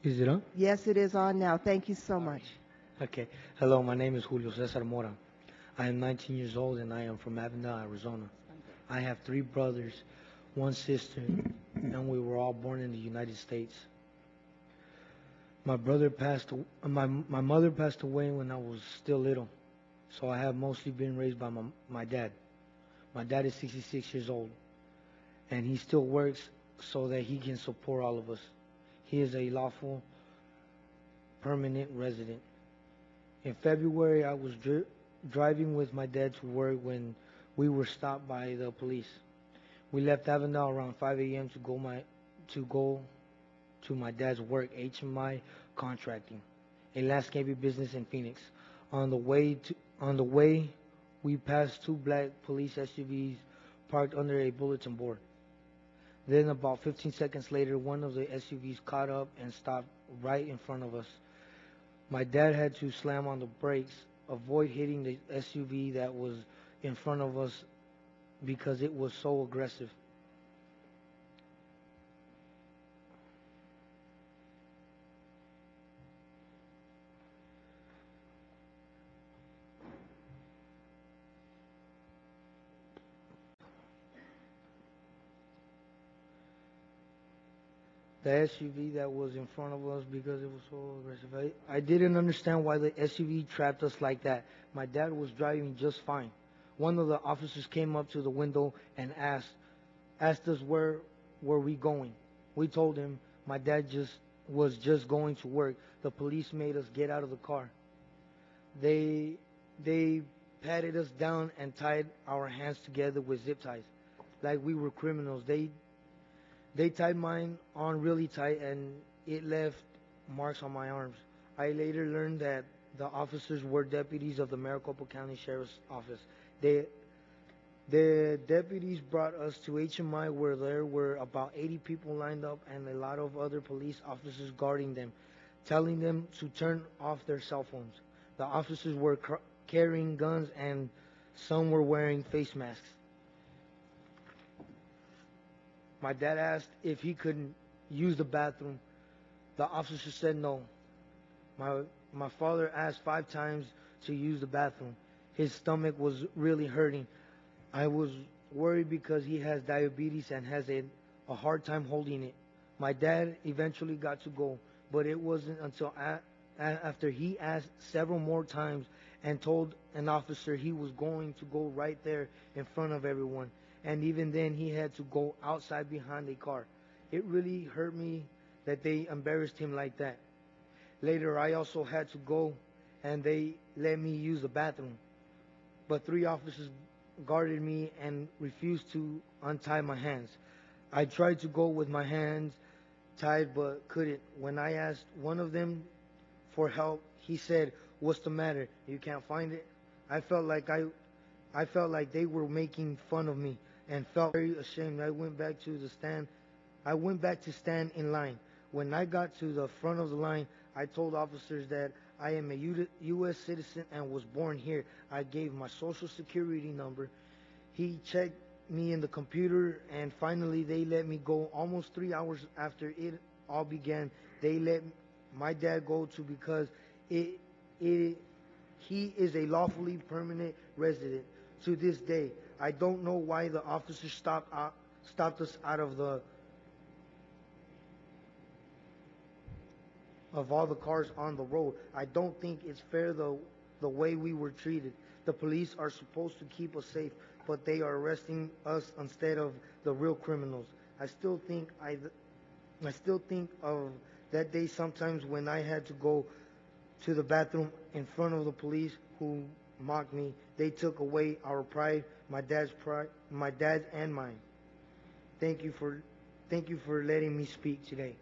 Is it on? Yes, it is on now. Thank you so much. Okay. Hello, my name is Julio Mora. I am 19 years old and I am from Avondale, Arizona. I have three brothers, one sister, and we were all born in the United States. My mother passed away when I was still little, so I have mostly been raised by my dad. My dad is 66 years old, and he still works so that he can support all of us. He is a lawful permanent resident. In February, I was driving with my dad to work when we were stopped by the police. We left Avondale around 5 a.m. to go to my dad's work, HMI Contracting, a landscaping business in Phoenix. On the way, we passed two black police SUVs parked under a bulletin board. Then, about 15 seconds later, one of the SUVs caught up and stopped right in front of us. My dad had to slam on the brakes, avoid hitting the SUV that was in front of us because it was so aggressive. The SUV that was in front of us because it was so aggressive. I didn't understand why the SUV trapped us like that. My dad was driving just fine. One of the officers came up to the window and asked us where were we going. We told him my dad was just going to work. The police made us get out of the car. They patted us down and tied our hands together with zip ties, like we were criminals. They tied mine on really tight and it left marks on my arms. I later learned that the officers were deputies of the Maricopa County Sheriff's Office. The deputies brought us to HMI where there were about 80 people lined up and a lot of other police officers guarding them, telling them to turn off their cell phones. The officers were carrying guns and some were wearing face masks. My dad asked if he could use the bathroom. The officer said no. My father asked 5 times to use the bathroom. His stomach was really hurting. I was worried because he has diabetes and has a hard time holding it. My dad eventually got to go, but it wasn't until after he asked several more times and told an officer he was going to go right there in front of everyone. And even then, he had to go outside behind a car. It really hurt me that they embarrassed him like that. Later, I also had to go, and they let me use the bathroom. But 3 officers guarded me and refused to untie my hands. I tried to go with my hands tied, but couldn't. When I asked one of them for help, he said, "What's the matter? You can't find it?" I felt like they were making fun of me and felt very ashamed. I went back to stand in line. When I got to the front of the line, I told officers that I am a U.S. citizen and was born here. I gave my social security number. He checked me in the computer, and finally they let me go. Almost 3 hours after it all began, they let my dad go too because he is a lawfully permanent resident. To this day, I don't know why the officers stopped us out of all the cars on the road. I don't think it's fair the way we were treated. The police are supposed to keep us safe, but they are arresting us instead of the real criminals. I still think of that day sometimes when I had to go to the bathroom in front of the police who mocked me. They took away our pride, my dad's and mine. Thank you for letting me speak today.